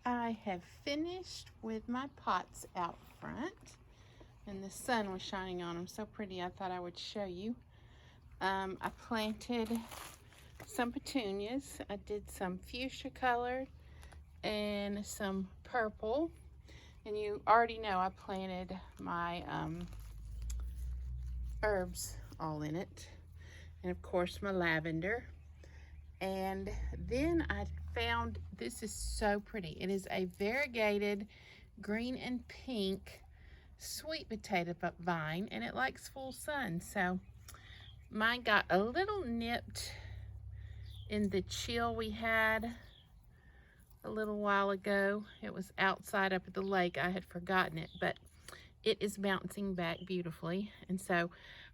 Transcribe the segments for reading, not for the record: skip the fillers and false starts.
I have finished with my pots out front, and the sun was shining on them so pretty. I thought I would show you. I planted some petunias. I did some fuchsia color and some purple, and you already know I planted my herbs all in it, and of course my lavender. And then I found, this is so pretty. It is a variegated green and pink sweet potato vine, and it likes full sun. So mine got a little nipped in the chill we had a little while ago. It was outside up at the lake. I had forgotten it, but it is bouncing back beautifully. And so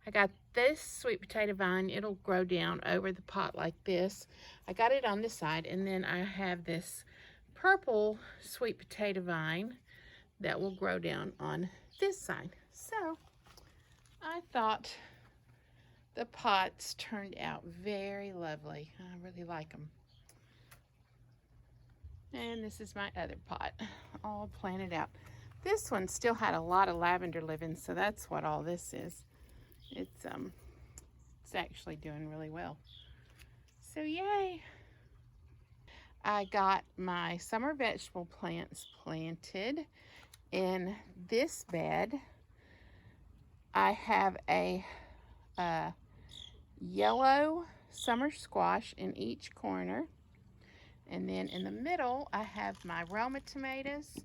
I got this sweet potato vine. It'll grow down over the pot like this. I got it on this side, and then I have this purple sweet potato vine that will grow down on this side. So I thought the pots turned out very lovely. I really like them. And this is my other pot, all planted out. This one still had a lot of lavender living, so that's what all this is. It's actually doing really well. So yay! I got my summer vegetable plants planted in this bed. I have a yellow summer squash in each corner. And then in the middle, I have my Roma tomatoes,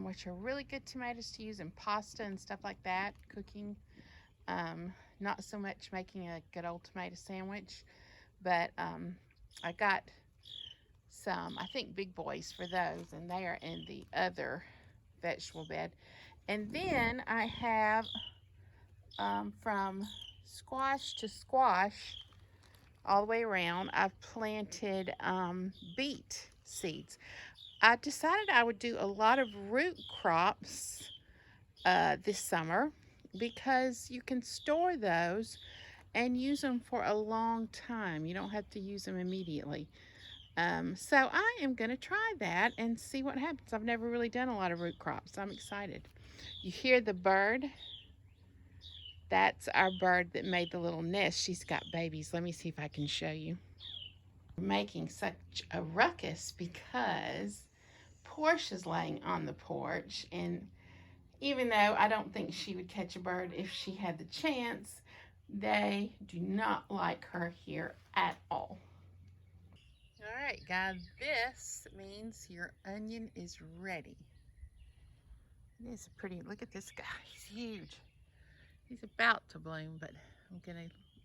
which are really good tomatoes to use in pasta and stuff like that, cooking. Not so much making a good old tomato sandwich, but I got some, I think, big boys for those, and they are in the other vegetable bed. And then I have from squash to squash, all the way around, I've planted beet seeds. I decided I would do a lot of root crops this summer because you can store those and use them for a long time. You don't have to use them immediately. So I am going to try that and see what happens. I've never really done a lot of root crops. I'm excited. You hear the bird? That's our bird that made the little nest. She's got babies. Let me see if I can show you. We're making such a ruckus because Portia's laying on the porch, and even though I don't think she would catch a bird if she had the chance, they do not like her here at all. All right, guys, this means your onion is ready. It is pretty. Look at this guy. He's huge. He's about to bloom, but I'm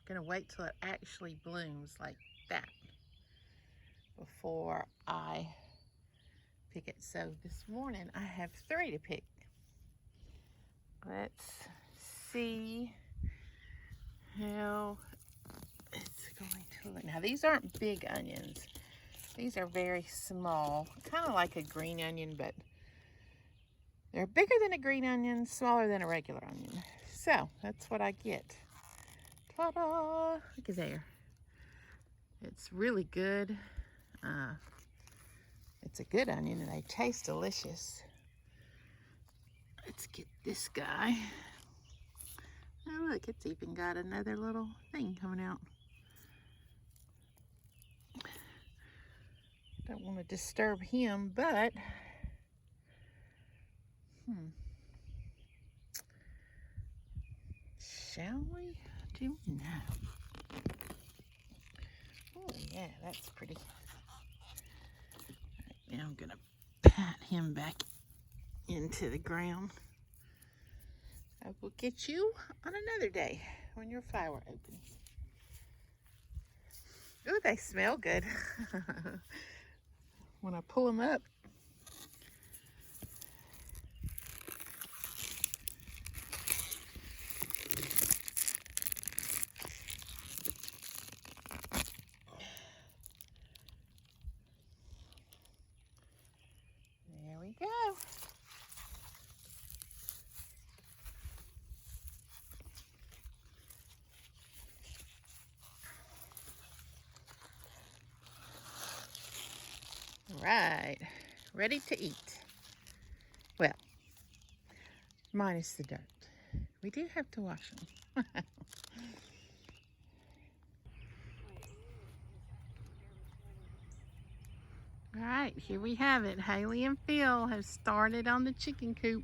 gonna wait till it actually blooms like that before I pick it. So this morning I have 3 to pick. Let's see how it's going to look. Now these aren't big onions. These are very small, kind of like a green onion, but they're bigger than a green onion, smaller than a regular onion. So that's what I get. Ta-da! Look at there. It's really good. It's a good onion and they taste delicious. Let's get this guy. Oh look, it's even got another little thing coming out. Don't want to disturb him, but shall we? Do now. Oh yeah, that's pretty. Right, now I'm gonna pat him back into the ground. I will get you on another day when your flower opens. Ooh, they smell good. When I pull them up. There we go. Right, ready to eat. Well, minus the dirt. We do have to wash them. All right, here we have it. Haley and Phil have started on the chicken coop.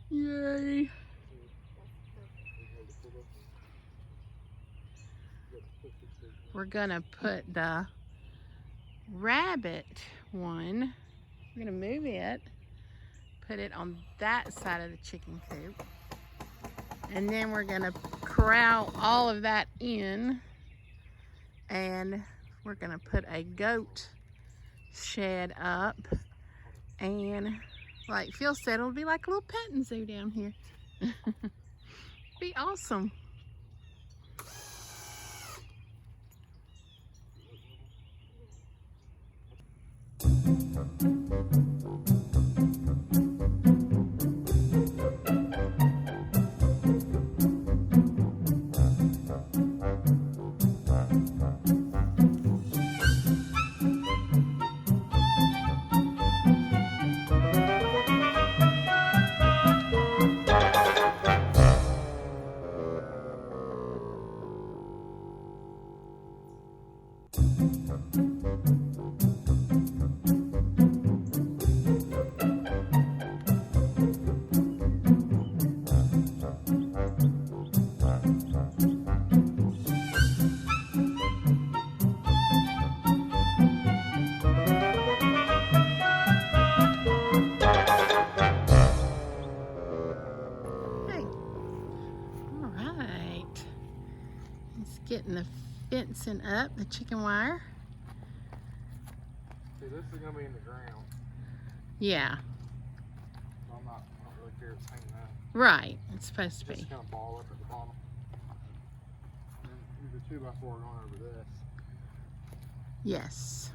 Yay! We're gonna put the rabbit one, we're gonna move it, put it on that side of the chicken coop, and then we're gonna corral all of that in, and we're gonna put a goat shed up, and like Phil said, it'll be like a little petting zoo down here. Be awesome. Getting the fencing up, the chicken wire. See, this is going to be in the ground. Yeah. So I don't really care if it's hanging out. Right, it's supposed to be. Just kind of ball up at the bottom. And then the 2x4 going over this. Yes.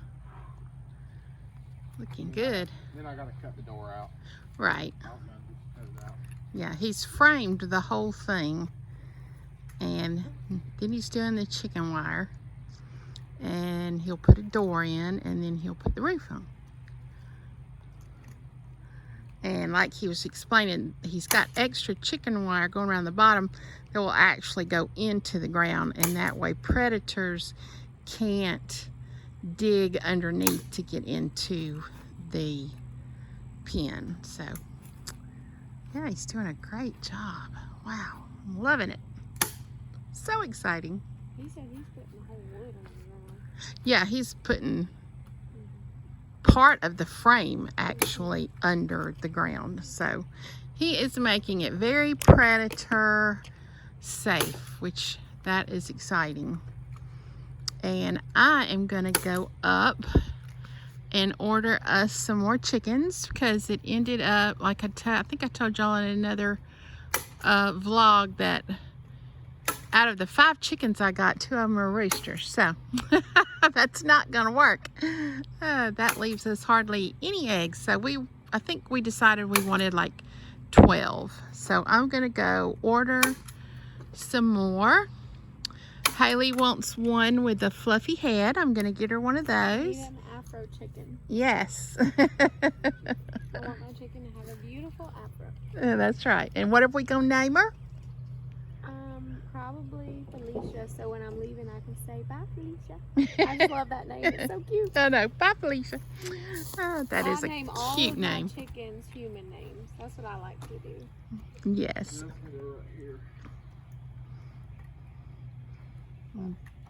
Looking good. Then I got to cut the door out. Right. I was going to just cut it out. Yeah, he's framed the whole thing. And then he's doing the chicken wire, and he'll put a door in, and then he'll put the roof on. And like he was explaining, he's got extra chicken wire going around the bottom that will actually go into the ground, and that way predators can't dig underneath to get into the pen. So yeah, he's doing a great job. Wow, I'm loving it. So exciting. He said he's putting the whole wood on the ground. Yeah, he's putting part of the frame actually under the ground. So he is making it very predator safe, which that is exciting. And I am gonna go up and order us some more chickens, because it ended up, like I think I told y'all in another vlog, that out of the 5 chickens I got, 2 of them are roosters. So that's not gonna work. That leaves us hardly any eggs. So I think we decided we wanted like 12. So I'm gonna go order some more. Haley wants one with a fluffy head. I'm gonna get her one of those. I need an afro chicken. Yes. I want my chicken to have a beautiful afro. That's right. And what are we gonna name her? Probably Felicia, so when I'm leaving I can say bye Felicia. I just love that name. It's so cute. I know. Bye, Felicia. Oh, that is a name all cute of name. My chickens human names. That's what I like to do. Yes.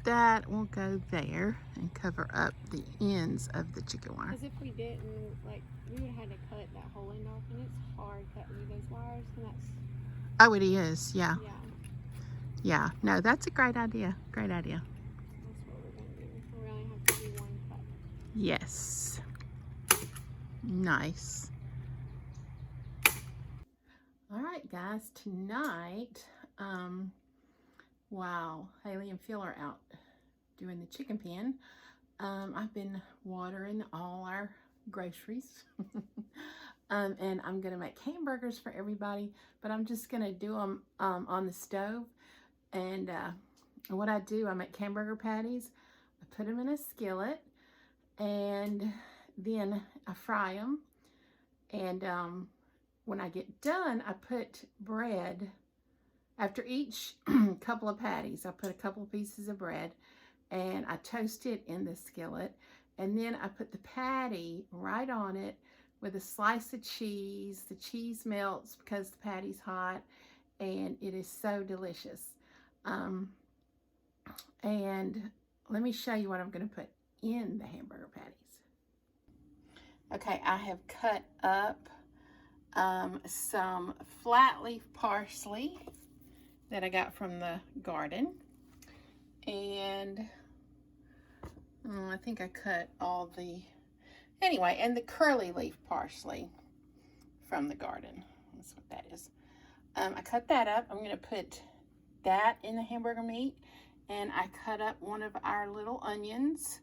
That will go there and cover up the ends of the chicken wire. Because if we didn't, like, we would have had to cut that whole end off, and it's hard cutting those wires, and that's... Oh, it is. Yeah. Yeah. Yeah. No, that's a great idea. Great idea. That's what we're going to do. We only have to do one cut. Yes. Nice. All right, guys. Tonight, while Haley and Phil are out doing the chicken pen, I've been watering all our groceries. And I'm going to make hamburgers for everybody, but I'm just going to do them on the stove. And what I do, I make hamburger patties. I put them in a skillet, and then I fry them. And when I get done, I put bread. After each couple of patties, I put a couple of pieces of bread and I toast it in the skillet. And then I put the patty right on it with a slice of cheese. The cheese melts because the patty's hot, and it is so delicious. And let me show you what I'm going to put in the hamburger patties. Okay, I have cut up some flat leaf parsley that I got from the garden. And I think I cut all the, anyway, and the curly leaf parsley from the garden. That's what that is. I cut that up. I'm going to put that in the hamburger meat. And I cut up one of our little onions.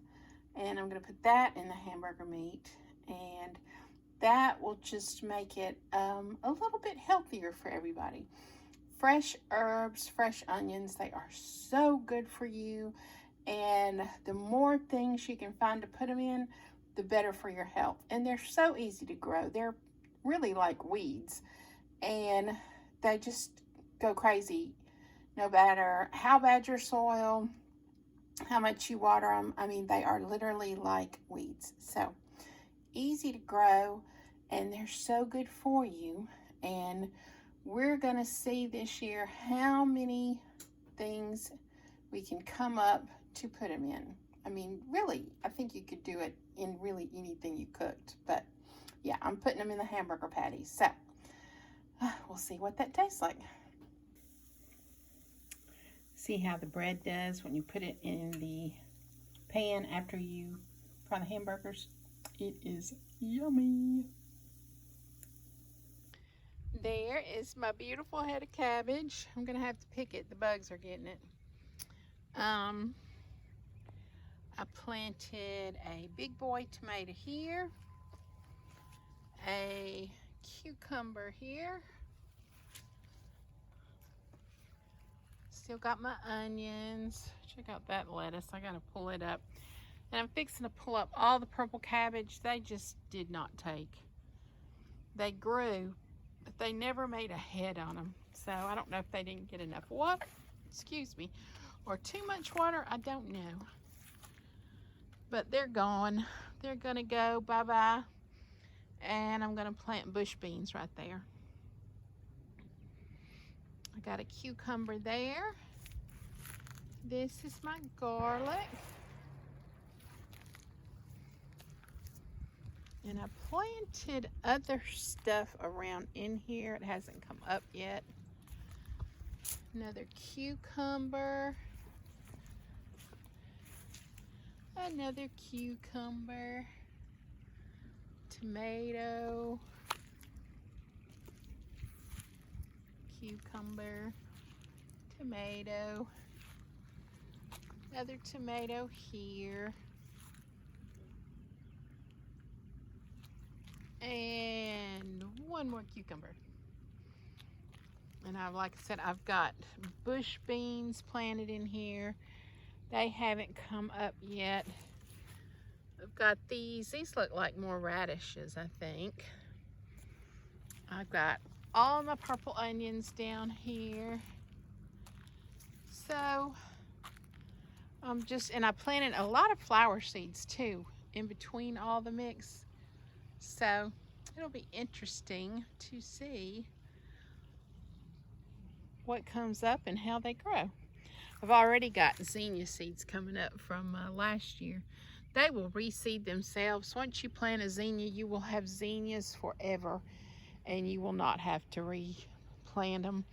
And I'm going to put that in the hamburger meat. And that will just make it a little bit healthier for everybody. Fresh herbs, fresh onions, they are so good for you. And the more things you can find to put them in, the better for your health. And they're so easy to grow. They're really like weeds. And they just go crazy no matter how bad your soil, how much you water them. I mean, they are literally like weeds. So easy to grow, and they're so good for you. And we're going to see this year how many things we can come up to put them in. I mean, really, I think you could do it in really anything you cooked. But yeah, I'm putting them in the hamburger patties. So we'll see what that tastes like. See how the bread does when you put it in the pan after you fry the hamburgers? It is yummy. There is my beautiful head of cabbage. I'm going to have to pick it. The bugs are getting it. I planted a big boy tomato here. A cucumber here. Still got my onions. Check out that lettuce. I got to pull it up. And I'm fixing to pull up all the purple cabbage. They just did not take. They grew, but they never made a head on them. So I don't know if they didn't get enough water, excuse me, or too much water. I don't know. But they're gone. They're going to go bye-bye. And I'm going to plant bush beans right there. I got a cucumber there. This is my garlic. And I planted other stuff around in here. It hasn't come up yet. Another cucumber. Another cucumber. Tomato. Cucumber. Tomato. Another tomato here. And one more cucumber. And like I said, I've got bush beans planted in here. They haven't come up yet. I've got these. These look like more radishes, I think. I've got all my purple onions down here. So and I planted a lot of flower seeds too in between all the mix. So it'll be interesting to see what comes up and how they grow. I've already got zinnia seeds coming up from last year. They will reseed themselves. Once you plant a zinnia, you will have zinnias forever, and you will not have to replant them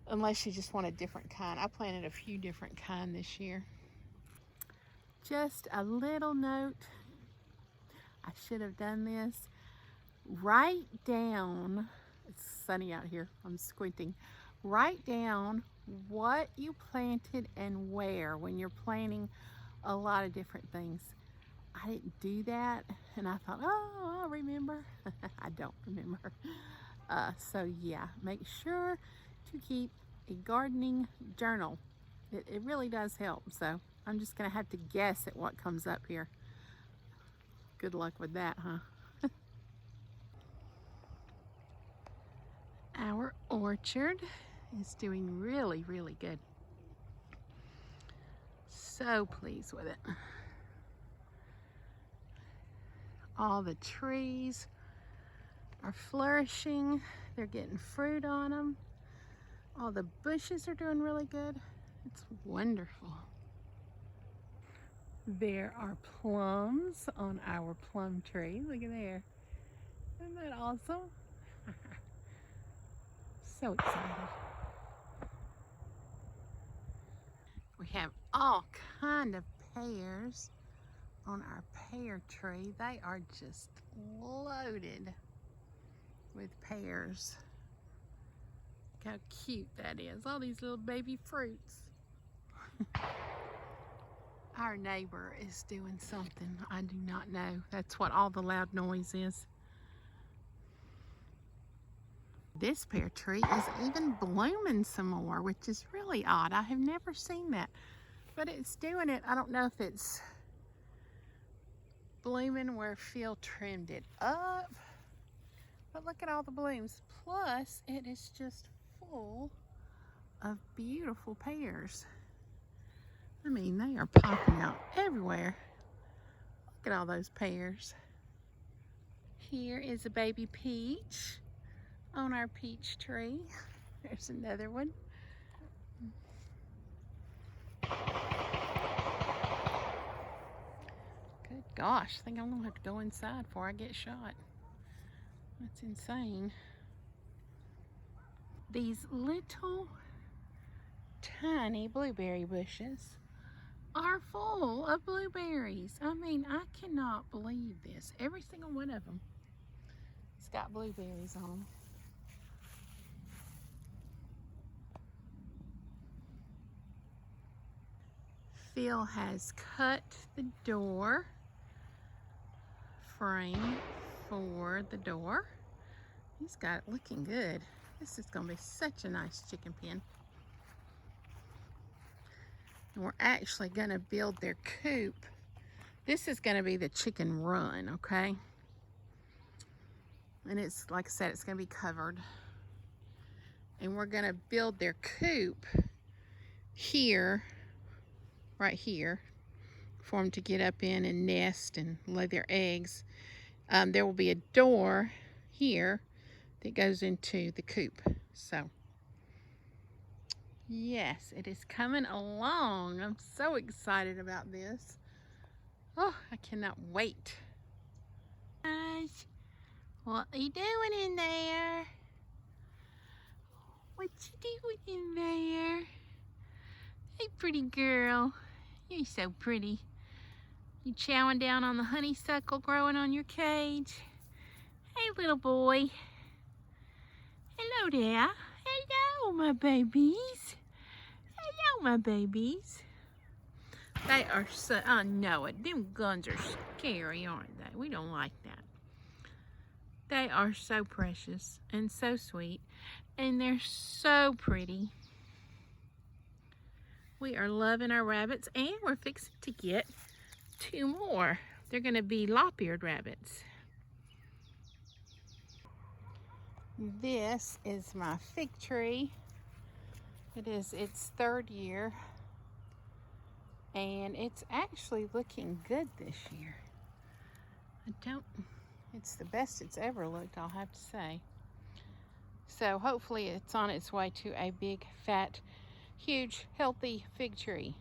unless you just want a different kind. I planted a few different kinds this year. Just a little note. I should have done this. Write down, it's sunny out here, I'm squinting. Write down what you planted and where when you're planting a lot of different things. I didn't do that, and I thought, oh, I'll remember. I don't remember. So yeah, make sure to keep a gardening journal. It really does help. So I'm just gonna have to guess at what comes up here. good luck with that, huh? Our orchard is doing really, really good. So pleased with it. All the trees are flourishing. They're getting fruit on them. All the bushes are doing really good. It's wonderful. There are plums on our plum tree. Look at there. Isn't that awesome? So excited. We have all kind of pears on our pear tree. They are just loaded with pears. Look how cute that is. All these little baby fruits. Our neighbor is doing something I do not know. That's what all the loud noise is. This pear tree is even blooming some more, which is really odd. I have never seen that, but it's doing it. I don't know if it's blooming where Phil trimmed it up, but look at all the blooms. Plus, it is just full of beautiful pears. I mean, they are popping out everywhere. Look at all those pears. Here is a baby peach on our peach tree. There's another one. Good gosh, I think I'm gonna have to go inside before I get shot. That's insane. These little tiny blueberry bushes are full of blueberries. I mean, I cannot believe this. Every single one of them has got blueberries on them. Phil has cut the door frame for the door. He's got it looking good. This is going to be such a nice chicken pen. And we're actually going to build their coop. This is going to be the chicken run, okay? And it's, like I said, it's going to be covered. And we're going to build their coop here, right here, for them to get up in and nest and lay their eggs. There will be a door here that goes into the coop. So, yes, it is coming along. I'm so excited about this. Oh, I cannot wait. Guys, what are you doing in there? What you doing in there? Hey, pretty girl. You're so pretty. You chowing down on the honeysuckle growing on your cage? Hey, little boy. Hello there. Hello, my babies. Hello, my babies. They are so, I know it. Them guns are scary, aren't they? We don't like that. They are so precious and so sweet. And they're so pretty. We are loving our rabbits, and we're fixing to get 2 more. They're going to be lop-eared rabbits. This is my fig tree. It is its 3rd year, and it's actually looking good this year. It's the best it's ever looked, I'll have to say. So hopefully it's on its way to a big, fat, huge, healthy fig tree.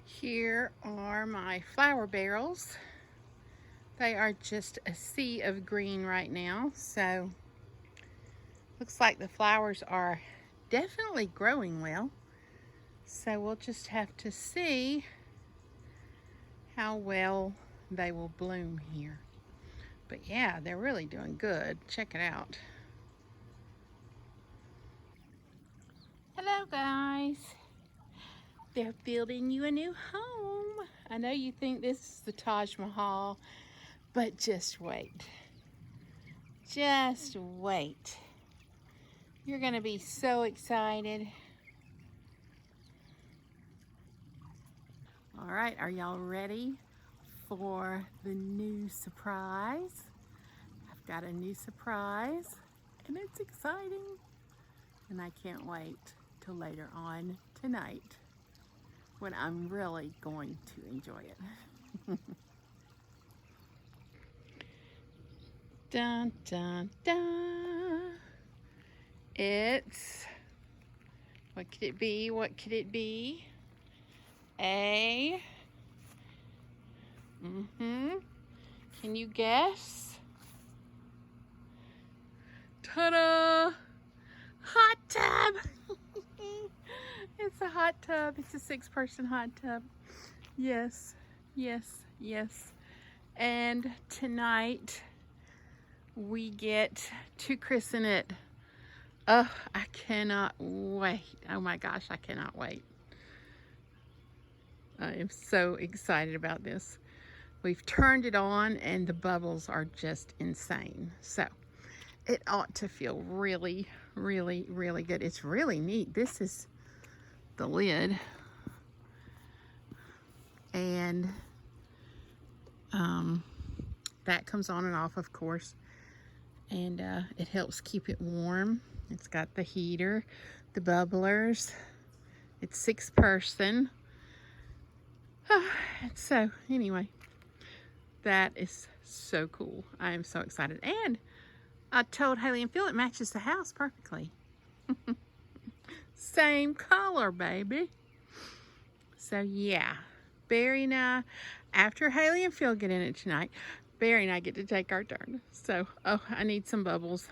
Here are my flower barrels. They are just a sea of green right now, so looks like the flowers are definitely growing well. So we'll just have to see how well they will bloom here. But yeah, they're really doing good. Check it out. Hello, guys. They're building you a new home. I know you think this is the Taj Mahal, but just wait. Just wait. You're gonna be so excited. All right, are y'all ready for the new surprise? I've got a new surprise and it's exciting. And I can't wait till later on tonight when I'm really going to enjoy it. Dun, dun, dun. It's, what could it be? What could it be? Can you guess? Ta-da! Hot tub! It's a hot tub. It's a 6-person hot tub. Yes, yes, yes. And tonight we get to christen it. Oh, I cannot wait. Oh my gosh, I cannot wait. I am so excited about this. We've turned it on and the bubbles are just insane. So it ought to feel really, really, really good. It's really neat. This is the lid. And that comes on and off, of course. And it helps keep it warm. It's got the heater, the bubblers. It's 6-person. So anyway, that is so cool. I am so excited. And I told Haley and Phil it matches the house perfectly. Same color, baby. So yeah, Barry and I, after Haley and Phil get in it tonight, Barry and I get to take our turn. So, oh, I need some bubbles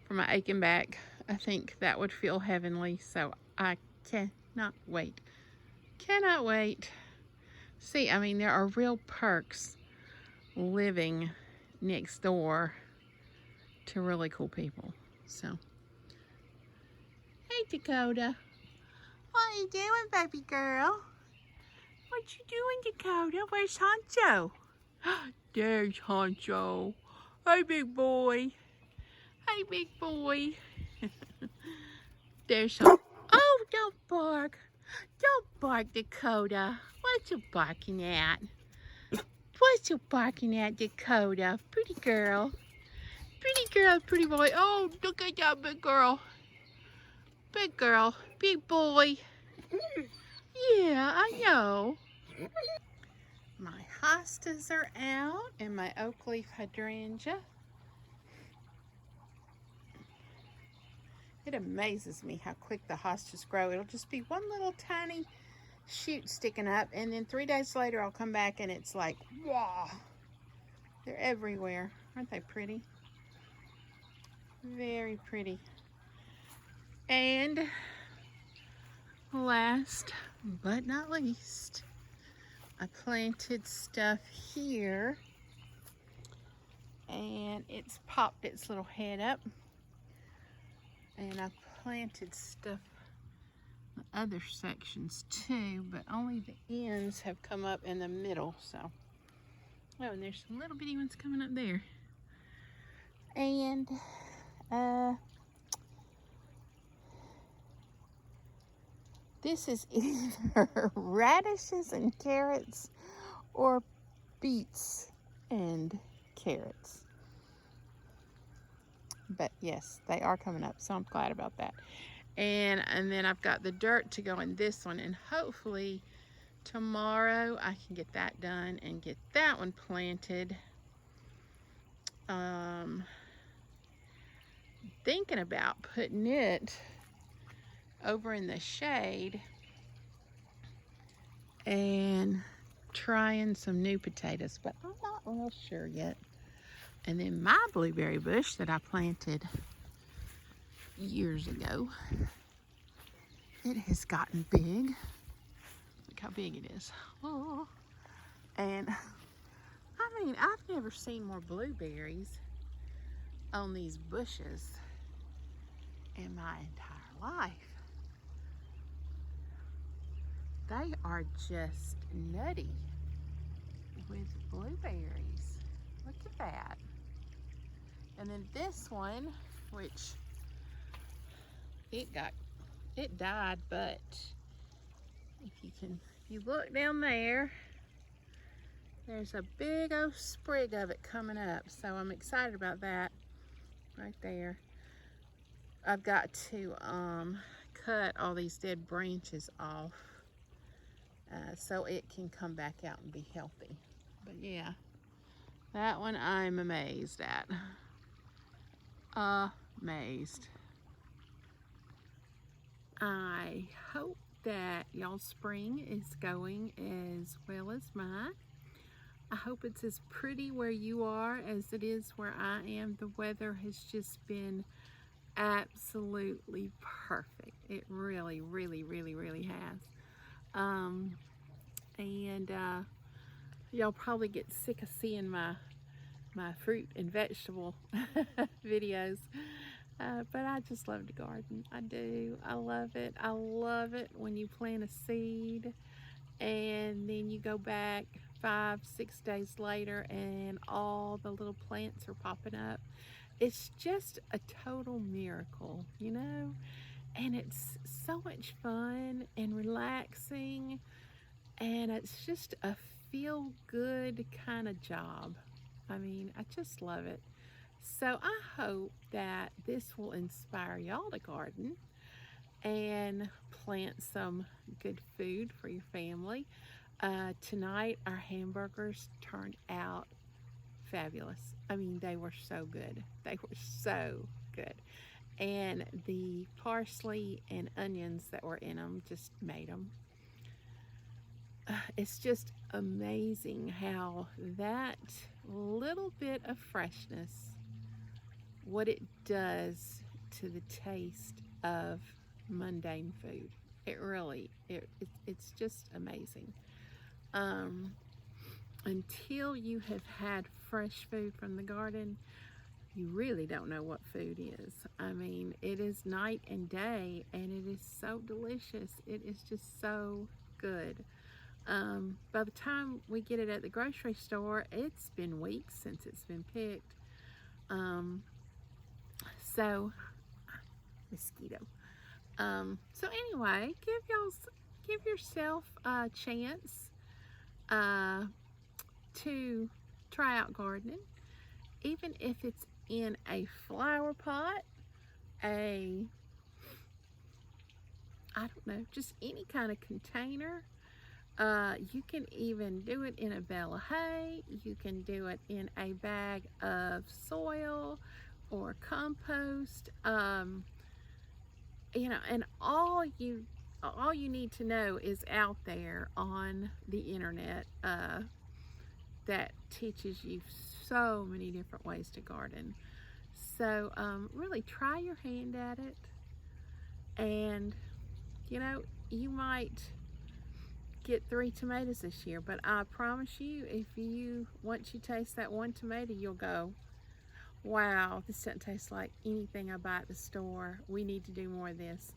for my aching back. I think that would feel heavenly. So I cannot wait. Cannot wait. See, I mean, there are real perks living next door to really cool people. So, hey Dakota, what you doing, baby girl? What you doing, Dakota? Where's Honcho? There's Honcho. Hey, big boy. Hey, big boy. There's Honcho. Oh, don't bark. Don't bark, Dakota. What you barking at? What you barking at, Dakota? Pretty girl. Pretty girl, pretty boy. Oh, look at that big girl. Big girl, big boy. Yeah, I know. My hostas are out and my oak leaf hydrangea. It amazes me how quick the hostas grow. It'll just be one little tiny shoot sticking up, and then 3 days later I'll come back and it's like, wow. They're everywhere. Aren't they pretty? Very pretty. And last but not least, I planted stuff here and it's popped its little head up, and I planted stuff in the other sections too, but only the ends have come up in the middle. So, oh, and there's some little bitty ones coming up there. And this is either radishes and carrots or beets and carrots. But yes, they are coming up, so I'm glad about that. And then I've got the dirt to go in this one, and hopefully tomorrow I can get that done and get that one planted. Thinking about putting it over in the shade and trying some new potatoes, but I'm not real sure yet. And then my blueberry bush that I planted years ago, it has gotten big. Look how big it is. Oh. And I mean, I've never seen more blueberries on these bushes in my entire life. They are just nutty with blueberries. Look at that. And then this one, which it died, but If you look down there, there's a big old sprig of it coming up. So I'm excited about that right there. I've got to cut all these dead branches off so it can come back out and be healthy. But yeah, that one I'm amazed at. Amazed. I hope that y'all's spring is going as well as mine. I hope it's as pretty where you are as it is where I am. The weather has just been absolutely perfect. It really, really, really, really has. And y'all probably get sick of seeing my fruit and vegetable videos. But I just love to garden. I do. I love it. I love it when you plant a seed and then you go back 5-6 days later and all the little plants are popping up. It's just a total miracle, you know? And it's so much fun and relaxing, and it's just a feel good kind of job. I mean, I just love it. So I hope that this will inspire y'all to garden and plant some good food for your family. Tonight, our hamburgers turned out fabulous. I mean, they were so good. They were so good. And the parsley and onions that were in them just made them. It's just amazing how that little bit of freshness, what it does to the taste of mundane food. It really, it's just amazing. Until you have had fresh food from the garden, you really don't know what food is. I mean, it is night and day, and it is so delicious. It is just so good. By the time we get it at the grocery store, it's been weeks since it's been picked. So, mosquito. So anyway, give yourself a chance to try out gardening, even if it's in a flower pot, I don't know, just any kind of container. You can even do it in a bale of hay. You can do it in a bag of soil or compost. You know, and all you need to know is out there on the internet that teaches you so many different ways to garden. So really try your hand at it, and you know, you might get 3 tomatoes this year, but I promise you, once you taste that one tomato, you'll go, wow, this doesn't taste like anything I buy at the store. We need to do more of this.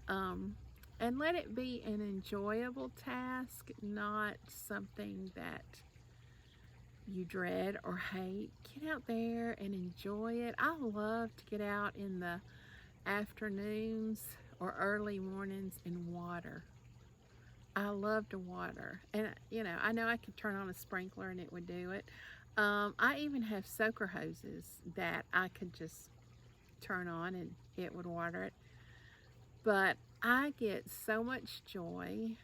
And let it be an enjoyable task, not something that you dread or hate. Get out there and enjoy it. I love to get out in the afternoons or early mornings and water. I love to water, and you know, I know I could turn on a sprinkler and it would do it. I even have soaker hoses that I could just turn on and it would water it. But I get so much joy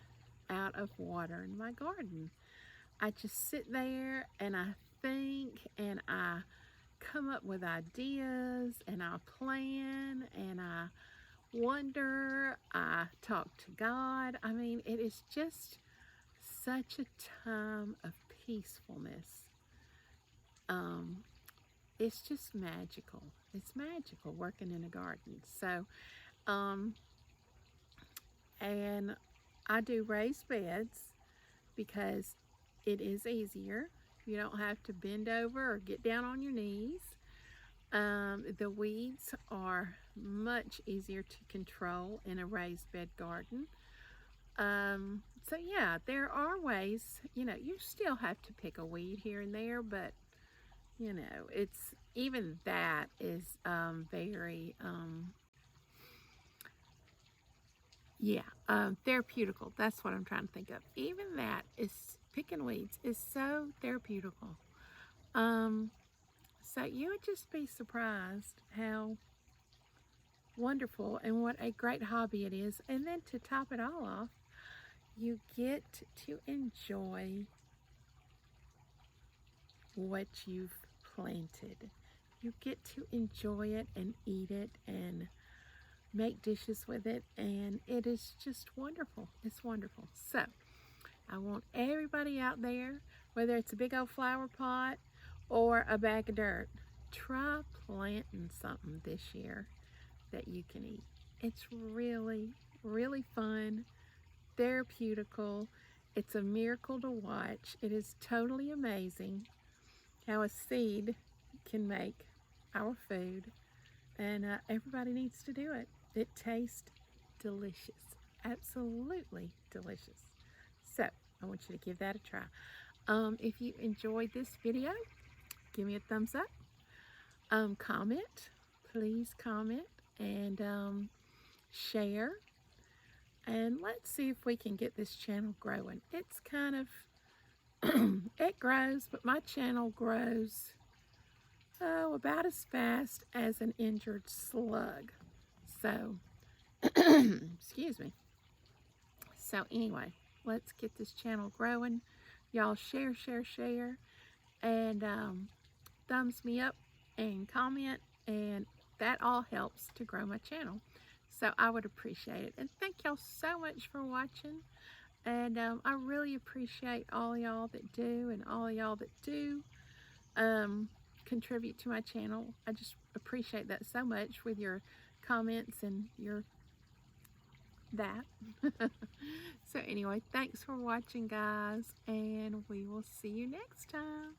out of watering my garden. I just sit there and I think and I come up with ideas and I plan and I wonder, I talk to God. I mean, it is just such a time of peacefulness. It's just magical. It's magical working in a garden. So, and I do raised beds because it is easier. You don't have to bend over or get down on your knees. The weeds are much easier to control in a raised bed garden. So yeah, there are ways, you know, you still have to pick a weed here and there, but you know, it's even that is very yeah, therapeutical. That's what I'm trying to think of. Even that is picking weeds is so therapeutical. Um, so you would just be surprised how wonderful and what a great hobby it is. And then to top it all off, you get to enjoy what you've planted. You get to enjoy it and eat it and make dishes with it, and it is just wonderful. It's wonderful. So, I want everybody out there, whether it's a big old flower pot or a bag of dirt, try planting something this year that you can eat. It's really, really fun, therapeutical. It's a miracle to watch. It is totally amazing how a seed can make our food, and everybody needs to do it. It tastes delicious, absolutely delicious. So, I want you to give that a try. If you enjoyed this video, give me a thumbs up. Comment, please comment and share. And let's see if we can get this channel growing. It's kind of, it grows, but my channel grows about as fast as an injured slug. So, excuse me. So anyway, let's get this channel growing. Y'all share, share, share, and thumbs me up and comment, and that all helps to grow my channel. So I would appreciate it. And thank y'all so much for watching. And I really appreciate all y'all that do and all y'all that do contribute to my channel. I just appreciate that so much with your comments and your that. So anyway, thanks for watching, guys, and we will see you next time.